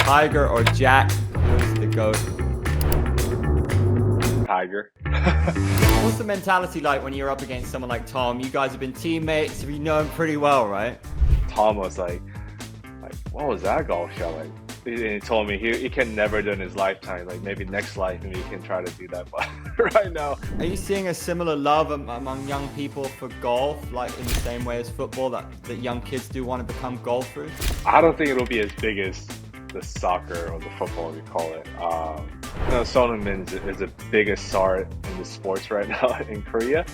Tiger or Jack? Who's the GOAT? Tiger. What's the mentality like when you're up against someone like Tom? You guys have been teammates, you know him pretty well, right? Tom was like, what was that golf shot? Like, he told me he can never do it in his lifetime. Like maybe next life, maybe he can try to do that. But right now, Are you seeing a similar love among young people for golf, like in the same way as football, that young kids do want to become golfers? I don't think it'll be as big as the soccer or the football, you call it. Son Heung-min is the biggest star in the sports right now in Korea.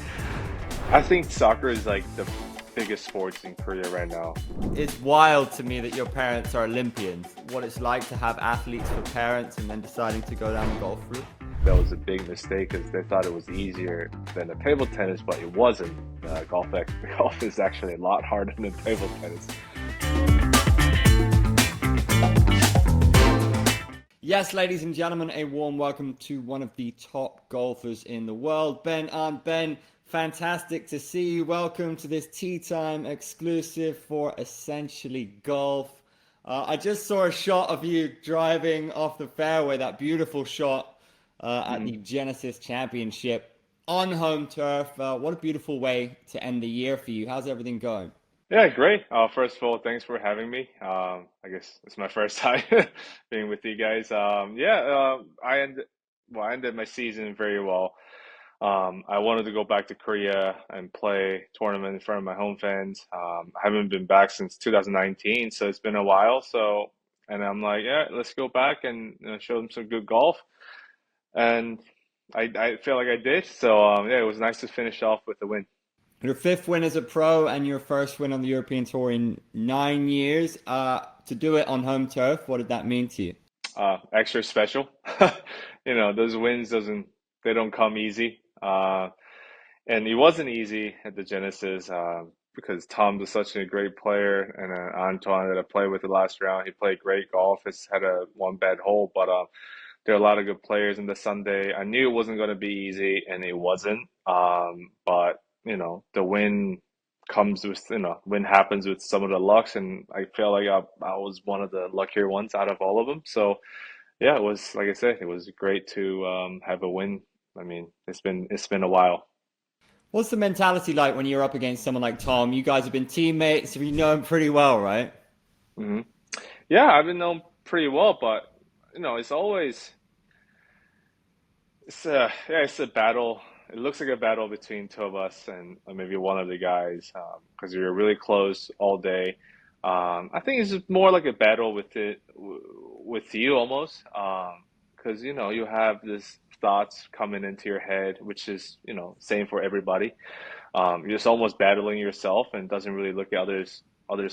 I think soccer is like the biggest sports in Korea right now. It's wild to me that your parents are Olympians. What it's like to have athletes for parents and then deciding to go down the golf route. That was a big mistake because they thought it was easier than the table tennis, but it wasn't. Golf is actually a lot harder than table tennis. Yes, ladies and gentlemen, a warm welcome to one of the top golfers in the world, Ben An. Ben, fantastic to see you. Welcome to this Tea Time exclusive for Essentially Golf. I just saw a shot of you driving off the fairway, that beautiful shot at the Genesis Championship on home turf. What a beautiful way to end the year for you. How's everything going? Yeah, great. First of all, thanks for having me. I guess it's my first time being with you guys. I ended my season very well. I wanted to go back to Korea and play tournament in front of my home fans. I haven't been back since 2019, so it's been a while. And I'm like, yeah, let's go back and show them some good golf. And I feel like I did. Yeah, it was nice to finish off with the win. Your fifth win as a pro and your first win on the European Tour in 9 years. To do it on home turf, what did that mean to you? Extra special. Those wins they don't come easy. And it wasn't easy at the Genesis because Tom was such a great player, and Antoine that I played with the last round, he played great golf. He's had a one bad hole, but there are a lot of good players in the Sunday. I knew it wasn't going to be easy, and it wasn't. But the win comes with win happens with some of the lucks, and I feel like I was one of the luckier ones out of all of them. So yeah, it was like I said, it was great to have a win. I mean, it's been a while. What's the mentality like when you're up against someone like Tom? You guys have been teammates, you know him pretty well, right? hmm Yeah, I've been known pretty well, but it's a battle. It looks like a battle between two of us and maybe one of the guys because we were really close all day. I think it's just more like a battle with you almost because you have this thoughts coming into your head, which is same for everybody. You're just almost battling yourself and doesn't really look at others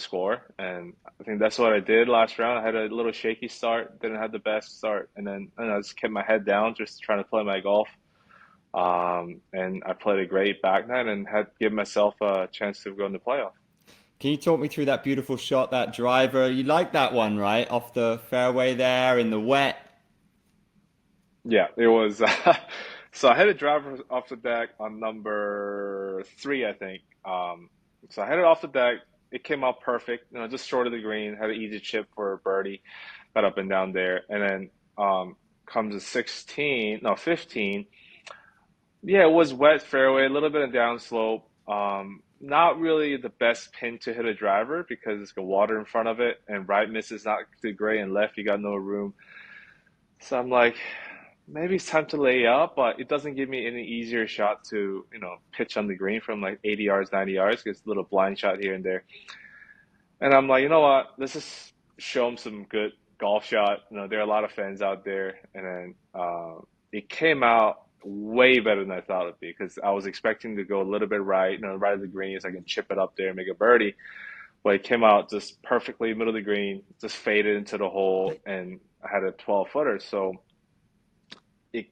score. And I think that's what I did last round. I had a little shaky start, didn't have the best start, and then I just kept my head down, just trying to play my golf. And I played a great back nine and had give myself a chance to go in the playoff. Can you talk me through that beautiful shot, that driver? You like that one, right? Off the fairway there in the wet. Yeah, it was. So I had a driver off the deck on number three, I think. So I had it off the deck. It came out perfect, just short of the green. Had an easy chip for a birdie, got up and down there, and then comes a 16, no 15. Yeah, it was wet fairway, a little bit of downslope. Not really the best pin to hit a driver because it's got water in front of it, and right miss is not too great, and left you got no room. So I'm like, maybe it's time to lay up, but it doesn't give me any easier shot to, pitch on the green from like 80 yards, 90 yards, because a little blind shot here and there. And I'm like, you know what? Let's just show them some good golf shot. There are a lot of fans out there, and then it came out way better than I thought it'd be because I was expecting to go a little bit right, right of the green, so I can chip it up there and make a birdie. But it came out just perfectly middle of the green, just faded into the hole, and I had a 12 footer. So it,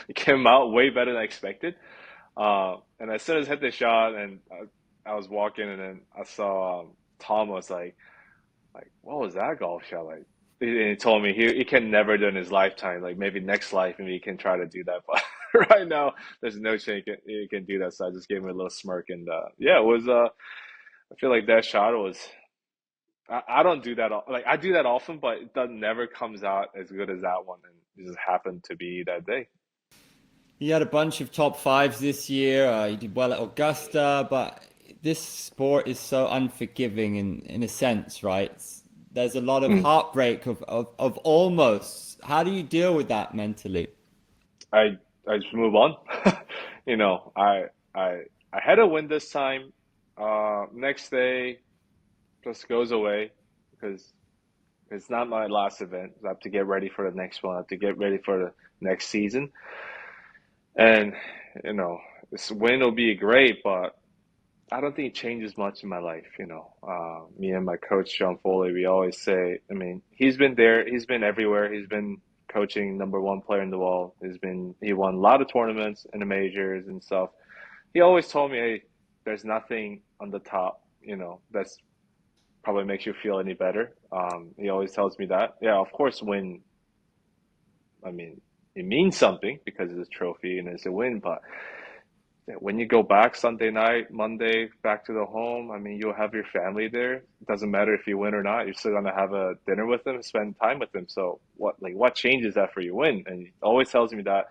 it came out way better than I expected. And as soon as I hit the shot, and I was walking, and then I saw Tom was like, what was that golf shot? Like, and he told me he can never do it in his lifetime. Like maybe next life, maybe he can try to do that. But right now, there's no chance he can do that. So I just gave him a little smirk, and yeah, it was. I feel like that shot was. I don't do that. Like I do that often, but it does never comes out as good as that one, and it just happened to be that day. He had a bunch of top fives this year. He did well at Augusta, but this sport is so unforgiving in a sense, right? There's a lot of Mm. heartbreak of almost. How do you deal with that mentally? I just move on. You know, I I had a win this time. Next day just goes away because it's not my last event. I have to get ready for the next one. I have to get ready for the next season. And you know, this win will be great, but I don't think it changes much in my life. You know, me and my coach John Foley, we always say. I mean, he's been there. He's been everywhere. He's been coaching number one player in the world. He won a lot of tournaments in the majors and stuff. He always told me, "Hey, there's nothing on the top. You know, that's probably makes you feel any better." He always tells me that. Yeah, of course, win. I mean, it means something because it's a trophy and it's a win, but when you go back Sunday night, Monday, back to the home, I mean, you'll have your family there. It doesn't matter if you win or not. You're still gonna have a dinner with them, spend time with them. So what changes that for you win? And he always tells me that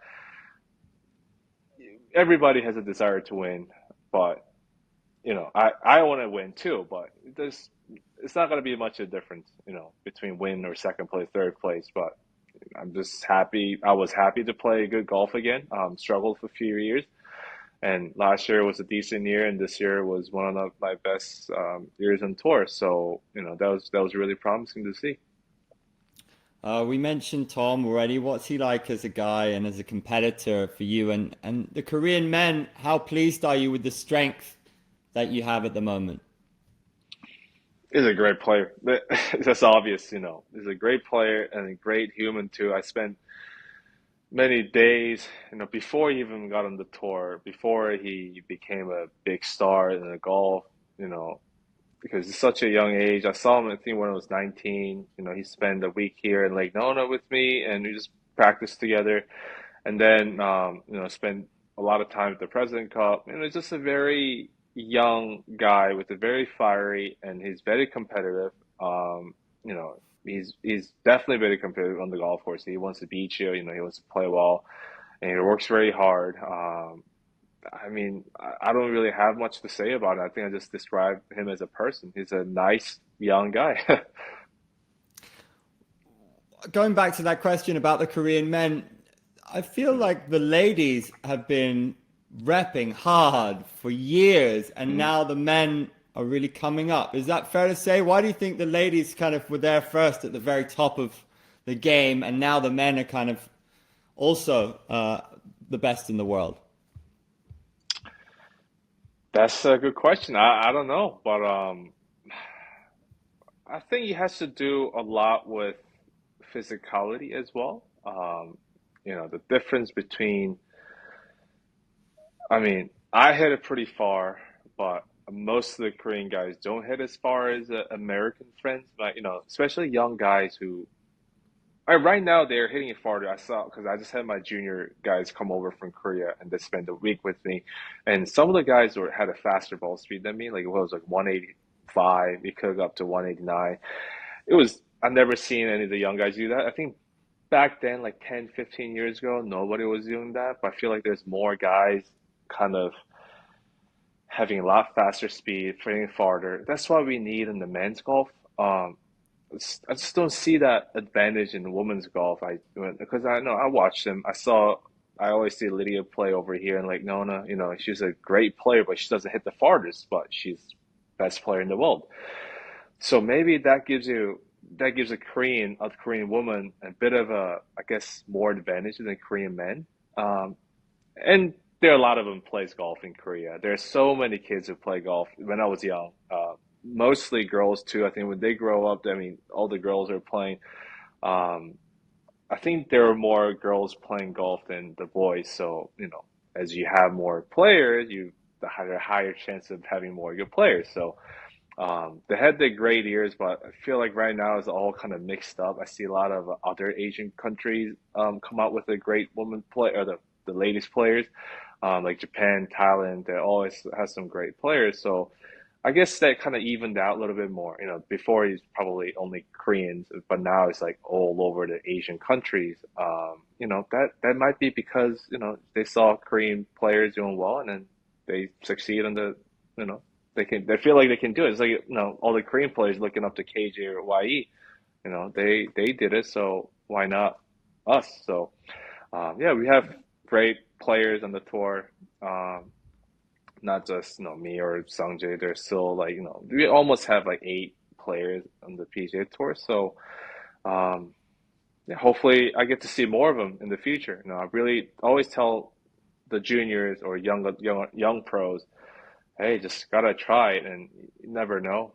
everybody has a desire to win, but I want to win too. But it's not gonna be much of a difference, between win or second place, third place. But I'm just happy. I was happy to play good golf again. Struggled for a few years. And last year was a decent year, and this year was one of my best years on tour. So, that was really promising to see. We mentioned Tom already. What's he like as a guy and as a competitor for you? And the Korean men, how pleased are you with the strength that you have at the moment? He's a great player. That's obvious. He's a great player and a great human too. I spent many days, before he even got on the tour, before he became a big star in the golf, you know, because he's such a young age. I saw him, I think, when I was 19. He spent a week here in Lake Nona with me, and we just practiced together. And then, spent a lot of time at the President Cup. He's just a very young guy with a very fiery, and he's very competitive. You know, he's definitely very competitive on the golf course. He wants to beat you. He wants to play well, and he works very hard. I mean, I don't really have much to say about it. I think I just described him as a person. He's a nice young guy. Going back to that question about the Korean men, I feel like the ladies have been repping hard for years, and Mm. now the men are really coming up. Is that fair to say? Why do you think the ladies kind of were there first at the very top of the game, and now the men are kind of also the best in the world? That's a good question. I don't know, but I think it has to do a lot with physicality as well. The difference between, I mean, I hit it pretty far, but most of the Korean guys don't hit as far as American friends. But, especially young guys who, right now they're hitting it farther. I saw, because I just had my junior guys come over from Korea and they spent a week with me. And some of the guys had a faster ball speed than me. Like it was like 185. It could go up to 189. I've never seen any of the young guys do that. I think back then, like 10, 15 years ago, nobody was doing that. But I feel like there's more guys kind of having a lot faster speed, hitting farther. That's what we need in the men's golf. I just don't see that advantage in women's golf. Because I know I watch them. I always see Lydia play over here in Lake Nona. She's a great player, but she doesn't hit the farthest, but she's best player in the world. So maybe that gives a Korean woman a bit of a, I guess, more advantage than Korean men. And there are a lot of them plays golf in Korea. There are so many kids who play golf when I was young. Mostly girls too. I think when they grow up, I mean, all the girls are playing. Um, I think there are more girls playing golf than the boys. So, as you have more players, you have a higher chance of having more good players. So, they had their great years, but I feel like right now it's all kind of mixed up. I see a lot of other Asian countries come out with a great woman play, or the latest players, like Japan, Thailand. They always have some great players. So I guess that kind of evened out a little bit more. Before he's probably only Koreans, but now it's like all over the Asian countries. That might be because, they saw Korean players doing well and then they succeed in you know, they feel like they can do it. It's like, all the Korean players looking up to KJ or YE, they did it, so why not us? So, yeah, we have great players on the tour. Not just me or Sungjae. There's still like we almost have like 8 players on the PGA Tour. So yeah, hopefully I get to see more of them in the future. I really always tell the juniors or young pros, hey, just gotta try it, and you never know.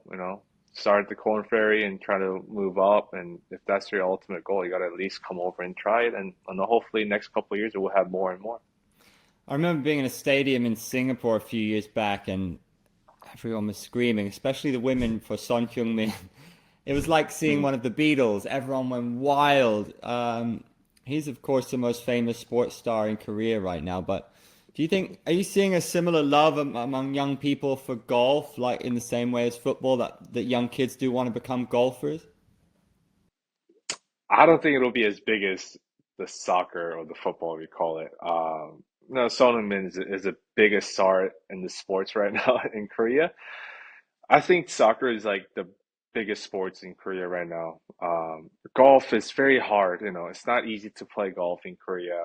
Start at the Corn Ferry and try to move up, and if that's your ultimate goal, you gotta at least come over and try it, and hopefully next couple of years we'll have more and more. I remember being in a stadium in Singapore a few years back, and everyone was screaming, especially the women for Son Heung-min. It was like seeing Mhm. one of the Beatles. Everyone went wild. He's of course the most famous sports star in Korea right now. But are you seeing a similar love among young people for golf, like in the same way as football, that young kids do want to become golfers? I don't think it'll be as big as the soccer or the football we call it. No, Son Heung-min is the biggest star in the sports right now in Korea. I think soccer is like the biggest sports in Korea right now. Golf is very hard. It's not easy to play golf in Korea,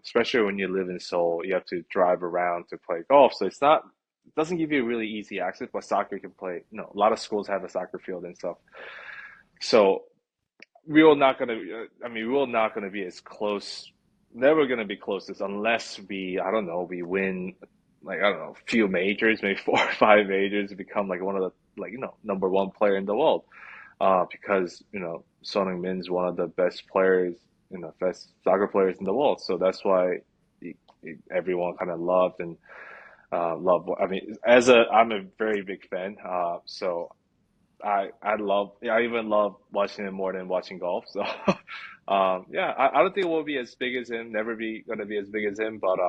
especially when you live in Seoul. You have to drive around to play golf, so it doesn't give you really easy access. But soccer you can play. A lot of schools have a soccer field and stuff. So we're not gonna be as close, never gonna be closest unless I don't know, we win like, I don't know, a few majors, maybe 4 or 5 majors, to become like one of the, like, number one player in the world. Because, Son Heung-min is one of the best players, best soccer players in the world. So that's why everyone kind of loved and loved. I mean, I'm a very big fan. So I even love watching him more than watching golf. So, yeah, I don't think we'll be as big as him, never be gonna be as big as him, but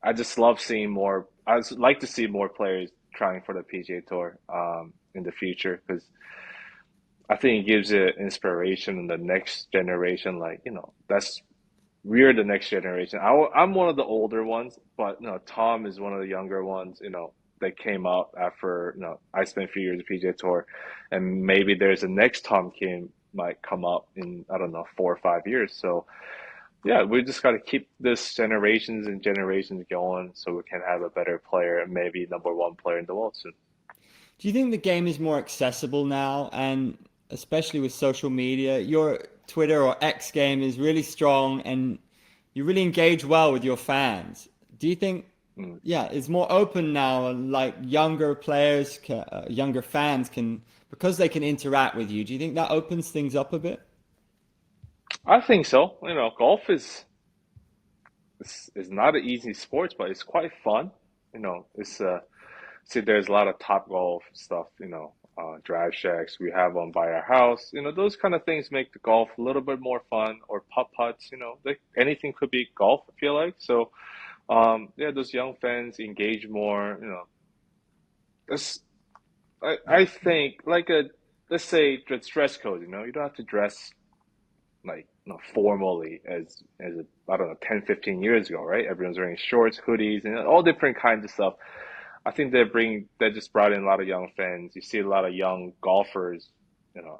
I just love seeing more. I just like to see more players trying for the PGA Tour in the future, because I think it gives it inspiration in the next generation. Like, we're the next generation. I'm one of the older ones, but Tom is one of the younger ones. That came up after I spent a few years at PGA Tour, and maybe there's a next Tom Kim might come up in, I don't know, 4 or 5 years. So yeah, we just got to keep this generations and generations going so we can have a better player and maybe number one player in the world soon. Do you think the game is more accessible now, and especially with social media, your Twitter or X game is really strong and you really engage well with your fans? Do you think, Mm. yeah, it's more open now, and like younger younger fans can, because they can interact with you, do you think that opens things up a bit? I think so. Golf is not an easy sport, but it's quite fun. It's See, there's a lot of top golf stuff, drive shacks. We have one by our house. Those kind of things make the golf a little bit more fun, or putt putts, anything could be golf, I feel like. So, yeah, those young fans engage more, this, I think like let's say the dress code, you don't have to dress like, formally as I don't know, 10, 15 years ago, right? Everyone's wearing shorts, hoodies, and all different kinds of stuff. I think they just brought in a lot of young fans. You see a lot of young golfers.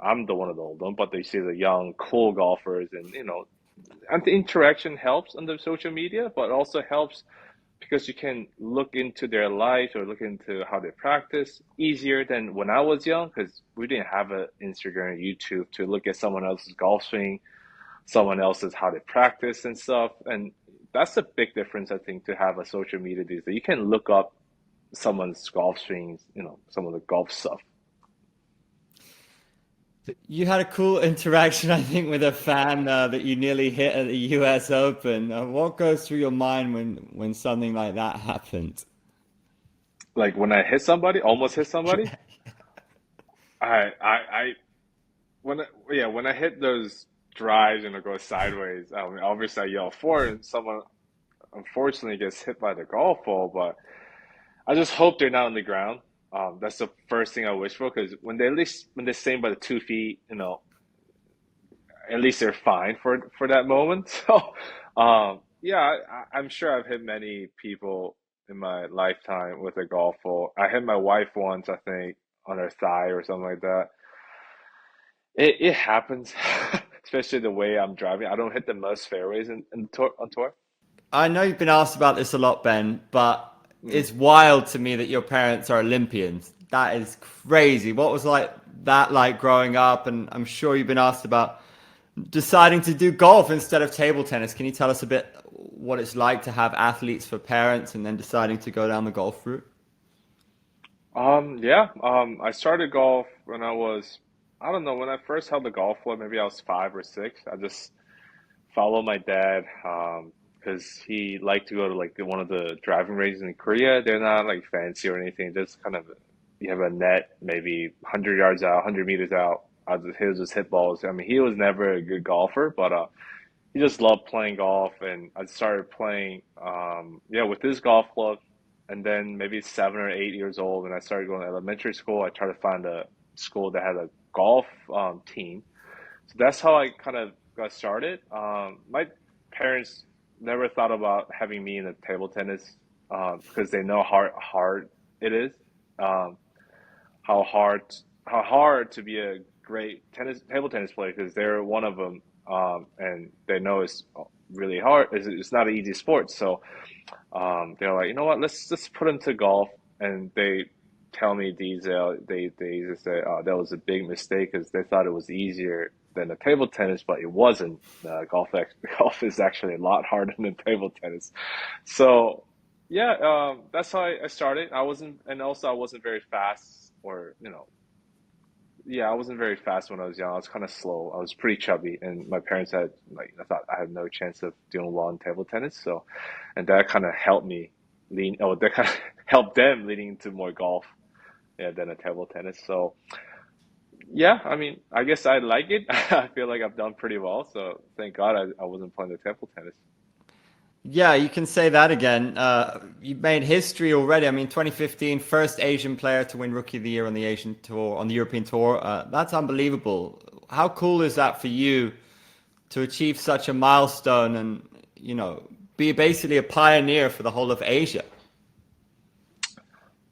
I'm the one of the old one, but they see the young, cool golfers, and the interaction helps on the social media, but also helps because you can look into their lives or look into how they practice easier than when I was young, because we didn't have an Instagram or YouTube to look at someone else's golf swing, someone else's how they practice and stuff. And that's a big difference, I think, to have a social media these days. You can look up someone's golf swings, some of the golf stuff. You had a cool interaction, I think, with a fan that you nearly hit at the US Open. What goes through your mind when something like that happened? Like when I hit somebody, almost hit somebody, I yeah, when I hit those drives and it goes sideways, I mean, obviously I yell for it, and someone unfortunately gets hit by the golf ball, but I just hope they're not on the ground. That's the first thing I wish for because when they stay by the 2 feet, at least they're fine for that moment. So, yeah, I'm sure I've hit many people in my lifetime with a golf ball. I hit my wife once, I think, on her thigh or something like that. It happens, especially the way I'm driving. I don't hit the most fairways in tour on tour. I know you've been asked about this a lot, Ben, but Mm. it's wild to me that your parents are Olympians. That is crazy. What was that like growing up? And I'm sure you've been asked about deciding to do golf instead of table tennis. Can you tell us a bit what it's like to have athletes for parents and then deciding to go down the golf route? Yeah. I started golf when I don't know, when I first held the golf club, maybe I was 5 or 6. I just followed my dad, because he liked to go to like one of the driving ranges in Korea. They're not like fancy or anything. Just kind of you have a net, maybe 100 yards out, 100 meters out. He'll just hit balls. I mean, he was never a good golfer, but he just loved playing golf, and I started playing, yeah, with this golf club. And then maybe 7 or 8 years old, when I started going to elementary school, I tried to find a school that had a golf team. So that's how I kind of got started. My parents never thought about having me in the table tennis, because they know how hard it is, um, how hard how hard to be a great table tennis player because they're one of them, and they know it's really hard. It's not an easy sport. So they're like, you know what, let's put him to golf, and they tell me these they just say, oh, that was a big mistake because they thought it was easier than the table tennis, but it wasn't. Golf is actually a lot harder than table tennis. So yeah, that's how I started. I wasn't, and also I wasn't very fast, or yeah, I wasn't very fast when I was young. I was kind of slow. I was pretty chubby, and my parents had like I thought I had no chance of doing well in table tennis. So, and that kind of helped me lean. Oh, that kind of helped them leaning into more golf, yeah, than a table tennis. So, yeah, I mean, I guess I like it. I feel like I've done pretty well. So, thank God I wasn't playing the table tennis. Yeah, you can say that again. You made history already. I mean, 2015, first Asian player to win Rookie of the Year on the Asian Tour, on the European Tour. That's unbelievable. How cool is that for you to achieve such a milestone and, be basically a pioneer for the whole of Asia?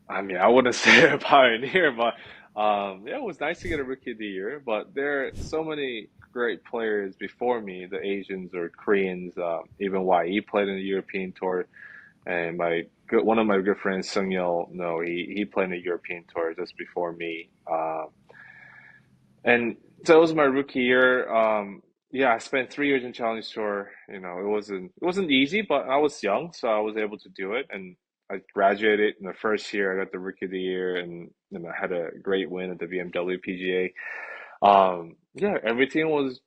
I mean, I wouldn't say a pioneer, but yeah, it was nice to get a Rookie of the Year. But there are so many great players before me, the Asians or Koreans, even YE played in the European Tour, and one of my good friends, Sung Yeol, no, he played in the European Tour just before me. And so it was my rookie year. Yeah, I spent 3 years in Challenge Tour. It wasn't easy, but I was young, so I was able to do it. And I graduated in the first year. I got the Rookie of the Year, and I had a great win at the BMW PGA. Yeah, everything was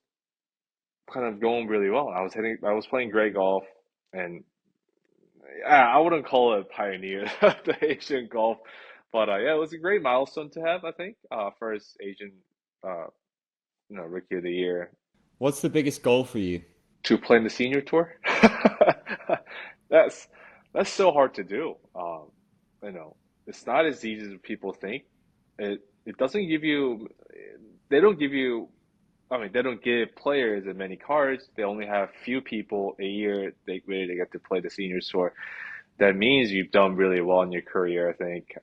kind of going really well. I was playing great golf, and yeah, I wouldn't call it a pioneer of the Asian golf, but yeah, it was a great milestone to have. I think first Asian, uh, Rookie of the Year What's the biggest goal for you? to play in the senior tour. That's that's so hard to do. You know, it's not as easy as people think. It doesn't give you. They don't give you. I mean, they don't give players as many cards. They only have few people a year they get to play the seniors tour. That means you've done really well in your career, I think.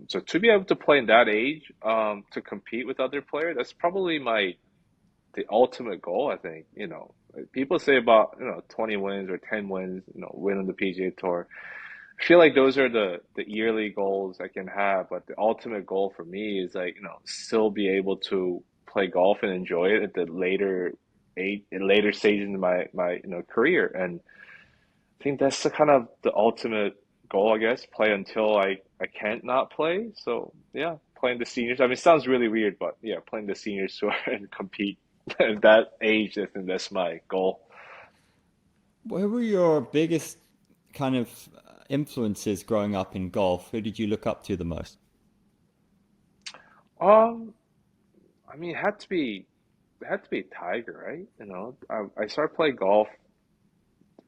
So to be able to play in that age, to compete with other players, that's probably the ultimate goal, I think. Like people say about, 20 wins or 10 wins, win on the PGA Tour. I feel like those are the yearly goals I can have, but the ultimate goal for me is like, still be able to play golf and enjoy it at the later stages in my career. And I think that's the kind of the ultimate goal, I guess. Play until I can't not play. So yeah, playing the seniors. I mean, it sounds really weird, but yeah, playing the seniors tour and compete at that age, I think that's my goal. Where were your biggest kind of influences growing up in golf? Who did you look up to the most? Um, I mean, it had to be Tiger, right? I started playing golf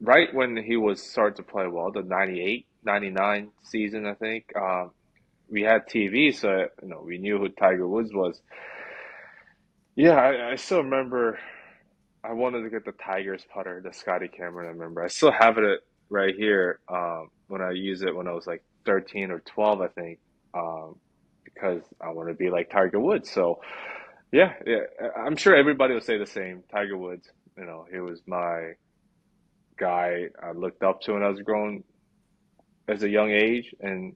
right when he was starting to play well, the 98, 99 season, I think. we had TV, so we knew who Tiger Woods was. Yeah, I still remember. I wanted to get the Tigers putter, the Scotty Cameron. I remember. I still have it right here. When I used it when I was like 13 or 12, I think. Because I want to be like Tiger Woods. So yeah, yeah, I'm sure everybody will say the same. Tiger Woods, he was my guy I looked up to when I was growing as a young age, and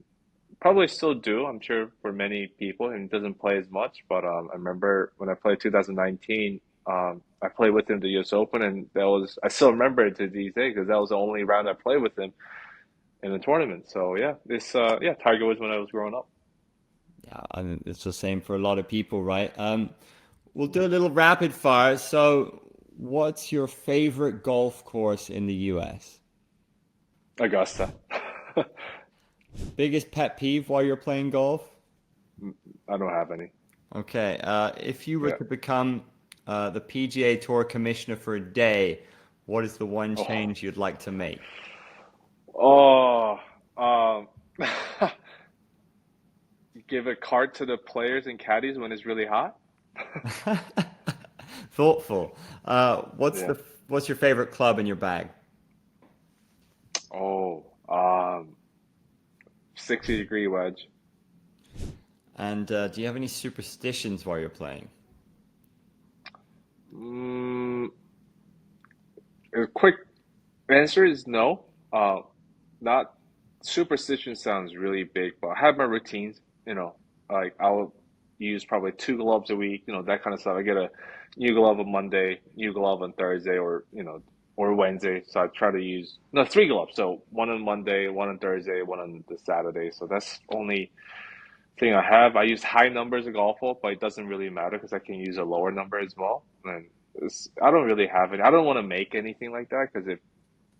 probably still do. I'm sure for many people, and he doesn't play as much. But I remember when I played 2019. I played with him the U.S. Open, and I still remember it to these days because that was the only round I played with him in the tournament. So yeah, Tiger Woods when I was growing up. Yeah, and it's the same for a lot of people, right? We'll do a little rapid fire. So, what's your favorite golf course in the US? Augusta. Biggest pet peeve while you're playing golf? I don't have any. Okay, if you were Yeah. to become the PGA Tour commissioner for a day, what is the one Oh. change you'd like to make? Oh. Um. Give a card to the players and caddies when it's really hot. Thoughtful. Yeah. What's your favorite club in your bag? Oh. 60-degree wedge. And do you have any superstitions while you're playing? Mm, a quick answer is no. Not superstition sounds really big, but I have my routines. Like I'll use probably two gloves a week. That kind of stuff. I get a new glove on Monday, new glove on Thursday, or Wednesday. So I try to use no three gloves. So one on Monday, one on Thursday, one on the Saturday. So that's only thing I have. I use high numbers of golf ball, but it doesn't really matter because I can use a lower number as well. And I don't really have it. I don't want to make anything like that because if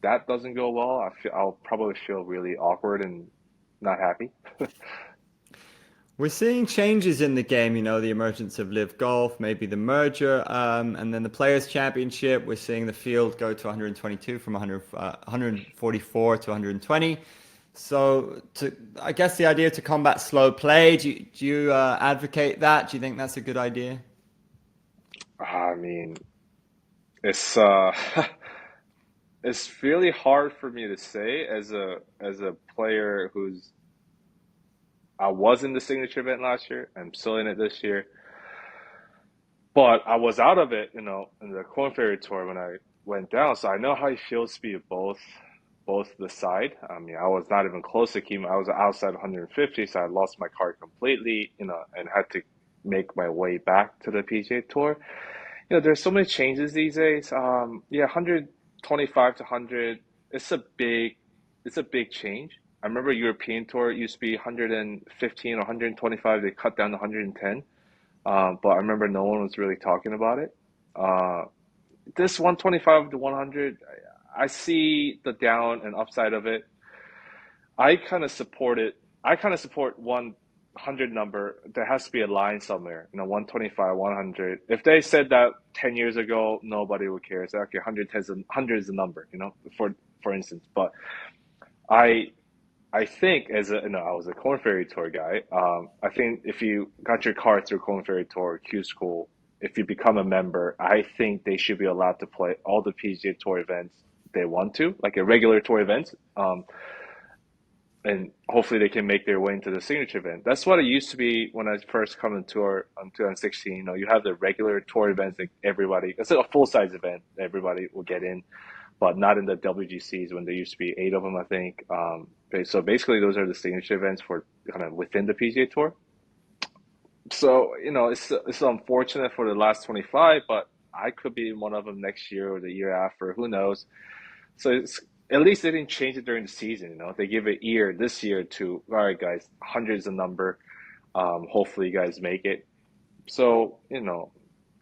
that doesn't go well, I'll probably feel really awkward and not happy. We're seeing changes in the game, the emergence of LIV Golf, maybe the merger, and then the Players' Championship. We're seeing the field go to 122 from 144 to 120. So, I guess the idea to combat slow play, do you advocate that? Do you think that's a good idea? I mean, it's it's really hard for me to say as a player I was in the signature event last year. I'm still in it this year. But I was out of it, in the Corn Ferry Tour when I went down. So I know how it feels to be both the side. I mean, I was not even close to keeping. I was outside 150, so I lost my card completely, and had to make my way back to the PGA Tour. There's so many changes these days. Yeah, 125 to 100. It's a big change. I remember European Tour it used to be 115 or 125. They cut down to 110. But I remember no one was really talking about it. Uh, this 125 to 100, I see the down and upside of it. I kind of support it. I kind of support 100 number. There has to be a line somewhere, 125, 100. If they said that 10 years ago, nobody would care. It's okay, 100 is a number, for instance. But I I think I was a Corn Ferry Tour guy. I think if you got your card through Corn Ferry Tour, Q School, if you become a member, I think they should be allowed to play all the PGA Tour events they want to, like a regular tour event. And hopefully they can make their way into the signature event. That's what it used to be when I first come on tour on 2016. You have the regular tour events that everybody, it's a full size event, everybody will get in, but not in the WGCs when there used to be eight of them, I think. So basically, those are the signature events for kind of within the PGA Tour. So it's unfortunate for the last 25, but I could be in one of them next year or the year after. Who knows? So at least they didn't change it during the season. They give it year this year to all right, guys. Hundreds a number. Hopefully, you guys make it. So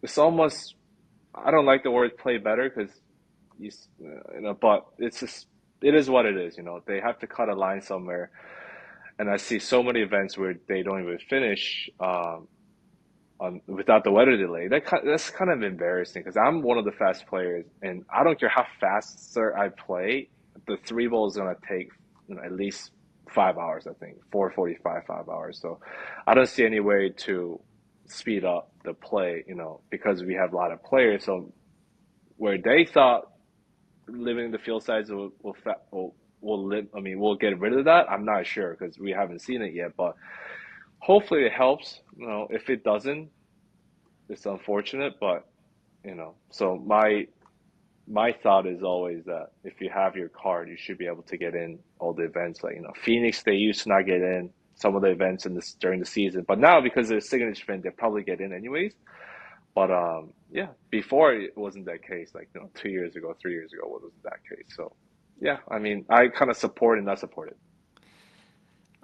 it's almost. I don't like the word "play better" because but it's just it is what it is. They have to cut a line somewhere, and I see so many events where they don't even finish on without the weather delay. That's kind of embarrassing because I'm one of the fast players, and I don't care how fast sir I play. The three ball is gonna take at least 5 hours, I think, 4:45, 5 hours. So I don't see any way to speed up the play, because we have a lot of players. So where they thought limiting the field size will live, I mean, we'll get rid of that. I'm not sure because we haven't seen it yet, but hopefully it helps. If it doesn't, it's unfortunate, but so my thought is always that if you have your card, you should be able to get in all the events. Like, Phoenix, they used to not get in some of the events during the season, but now because of the signature event, they probably get in anyways. But yeah, before it wasn't that case. Like, 2 years ago, 3 years ago, it wasn't that case. So yeah, I mean, I kind of support and not support it.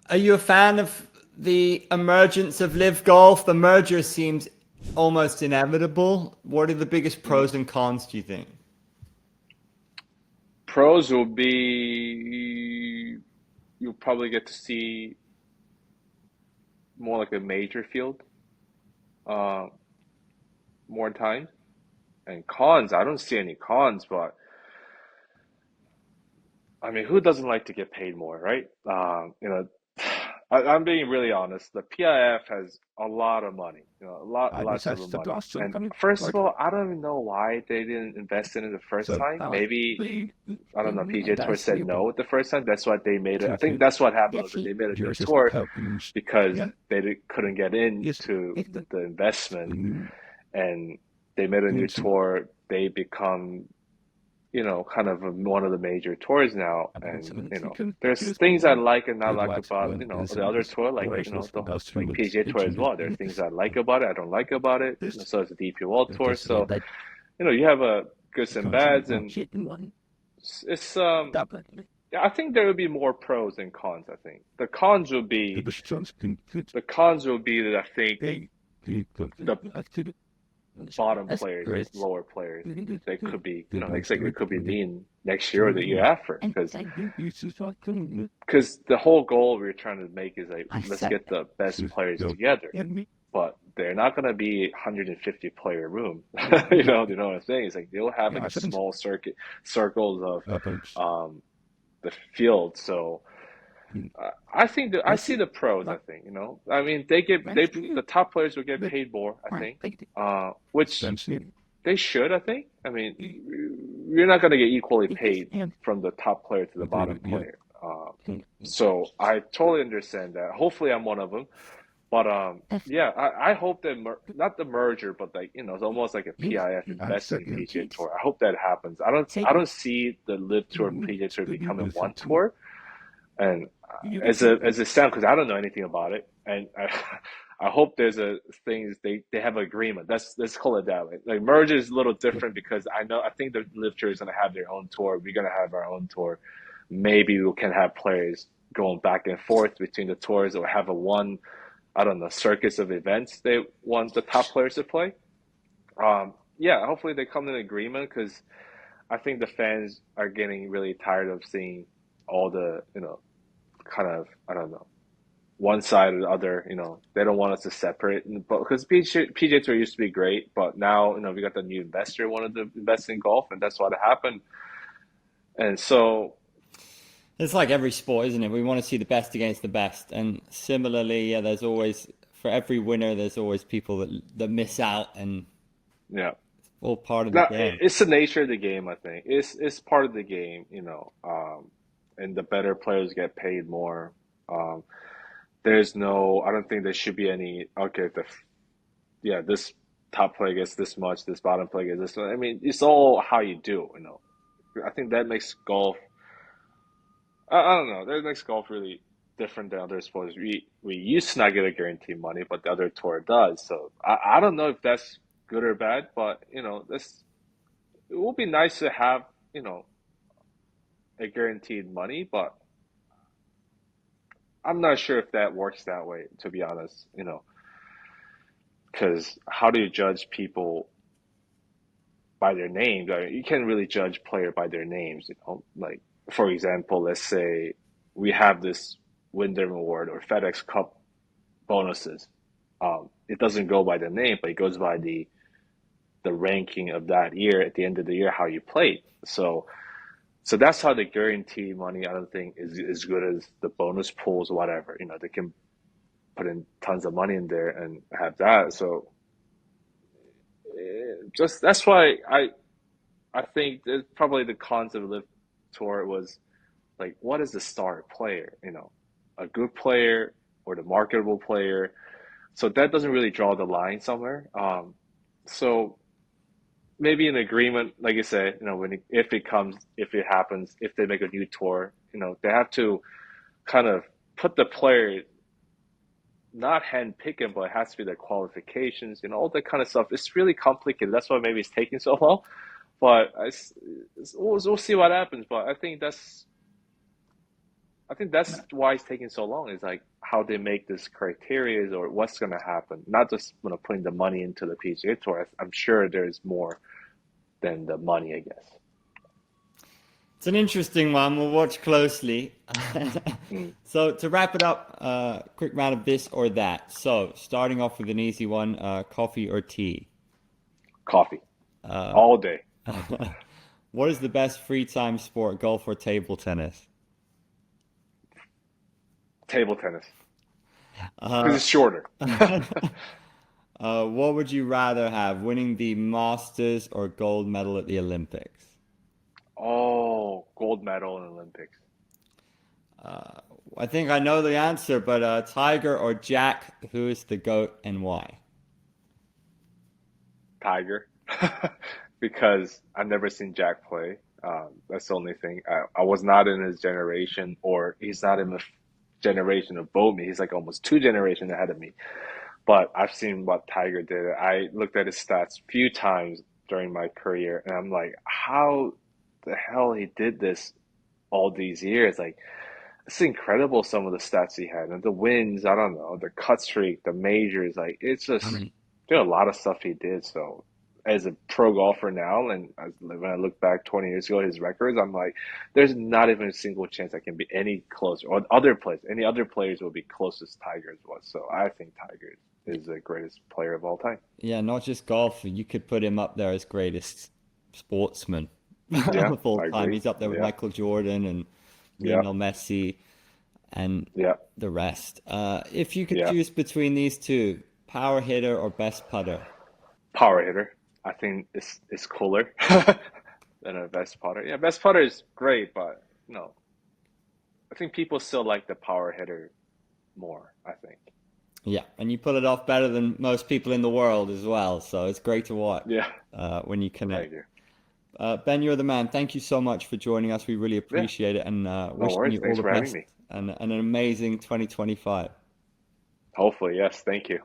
Are you a fan of the emergence of LIV Golf? The merger seems almost inevitable. What are the biggest Mhm. pros and cons, do you think? Pros will be you'll probably get to see more like a major field, uh, more times. And cons, I don't see any cons, but I mean, who doesn't like to get paid more, right? I'm being really honest. The PIF has a lot of money, a lot type of money. And first of all, I don't even know why they didn't invest in it the first time. Maybe, I don't know, PGA Tour said no the first time. That's why they made it. I think that's what happened was that they made a new tour because couldn't get into the investment, and they made a new tour. They become kind of one of the major tours now. And, there's things I like and not like about, the other tour, like, like PGA Tour as well. There are things I like about it, I don't like about it. So it's a DP World Tour. So, you have a goods and bads, and it's yeah, I think there will be more pros than cons. I think the cons will be that I think the bottom players, lower players, they could be, it's like it could be mean next year or the year after, because the whole goal we're trying to make is like, let's get the best players together, but they're not going to be 150 player room. You know what I'm saying? It's like they'll have like a small circles of the field. So I think that I see the pros. I think, I mean, the top players will get paid more. I think, which they should. I think. I mean, you're not going to get equally paid from the top player to the bottom player. So I totally understand that. Hopefully, I'm one of them. But yeah, I hope that not the merger, but like, it's almost like a PIF investing in PGA Tour. I hope that happens. I don't see the LIV Tour and PGA Tour becoming one tour. And as a sound, because I don't know anything about it, and I hope there's a things they have an agreement. Let's call it that way. Like, merger is a little different because I think the LIV Tour is gonna have their own tour. We're gonna have our own tour. Maybe we can have players going back and forth between the tours, or have a one, I don't know, circus of events they want the top players to play. Yeah, hopefully they come to an agreement, because I think the fans are getting really tired of seeing all the, kind of, I don't know, one side or the other. They don't want us to separate, but because PGA Tour used to be great, but now, we got the new investor wanted to invest in golf, and that's what happened. And so, It's like every sport, isn't it? We want to see the best against the best. And similarly, yeah, there's always, for every winner, there's always people that miss out, and yeah, it's all part of the now game. it's the nature of the game. I think it's part of the game. And the better players get paid more. Um, I don't think there should be any, okay, yeah, this top player gets this much, this bottom player gets this much. I mean, it's all how you do. I think that makes golf, I don't know, that makes golf really different than other sports. We used to not get a guaranteed money, but the other tour does. So I don't know if that's good or bad, but it would be nice to have, a guaranteed money, but I'm not sure if that works that way, to be honest, because how do you judge people by their names? You can't really judge player by their names. Like, for example, let's say we have this Wyndham Award or FedEx Cup bonuses. It doesn't go by the name, but it goes by the ranking of that year at the end of the year, how you played. So So that's how the guarantee money, I don't think, is as good as the bonus pools or whatever. They can put in tons of money in there and have that. So just that's why I think that probably the concept of Live Tour was like, what is the star player? A good player or the marketable player. So that doesn't really draw the line somewhere. So maybe an agreement, like you said, if it happens, if they make a new tour, they have to kind of put the player, not hand pick him, but it has to be the qualifications, all that kind of stuff. It's really complicated. That's why maybe it's taking so long. But we'll see what happens. But I think that's why it's taking so long. Is like how they make this criteria or what's going to happen. Not just putting the money into the PGA Tour. I'm sure there's more than the money, I guess. It's an interesting one. We'll watch closely. So to wrap it up, quick round of this or that. So starting off with an easy one, coffee or tea? Coffee. All day. What is the best free time sport, golf or table tennis? Table tennis. Because it's shorter. What would you rather have, winning the Masters or gold medal at the Olympics? Oh, gold medal in Olympics. I think I know the answer, but Tiger or Jack, who is the GOAT and why? Tiger. Because I've never seen Jack play. That's the only thing. I was not in his generation, or he's not in the generation above me. He's like almost two generations ahead of me. But I've seen what Tiger did. I looked at his stats a few times during my career, and I'm like, how the hell he did this all these years? Like, it's incredible some of the stats he had. And the wins, I don't know, the cut streak, the majors, like, it's just, there's a lot of stuff he did. So, as a pro golfer now, and when I look back 20 years ago, his records, I'm like, there's not even a single chance I can be any closer. Or any other players will be closest Tiger's was. So I think Tiger is the greatest player of all time. Yeah, not just golf. You could put him up there as greatest sportsman Yeah, of all I time. agree. He's up there with Yeah, Michael Jordan and yeah, Lionel Messi and yeah, the rest. If you could yeah. choose between these two, power hitter or best putter? Power hitter. I think it's cooler than a best putter. Yeah, best putter is great, but no, I think people still like the power hitter more, I think. Yeah, and you pull it off better than most people in the world as well. So it's great to watch Yeah, when you thank connect. you. Ben, you're the man. Thank you so much for joining us. We really Yeah, appreciate it and no wishing worries. you all Thanks the for having best me. and an amazing 2025. Hopefully, yes. Thank you.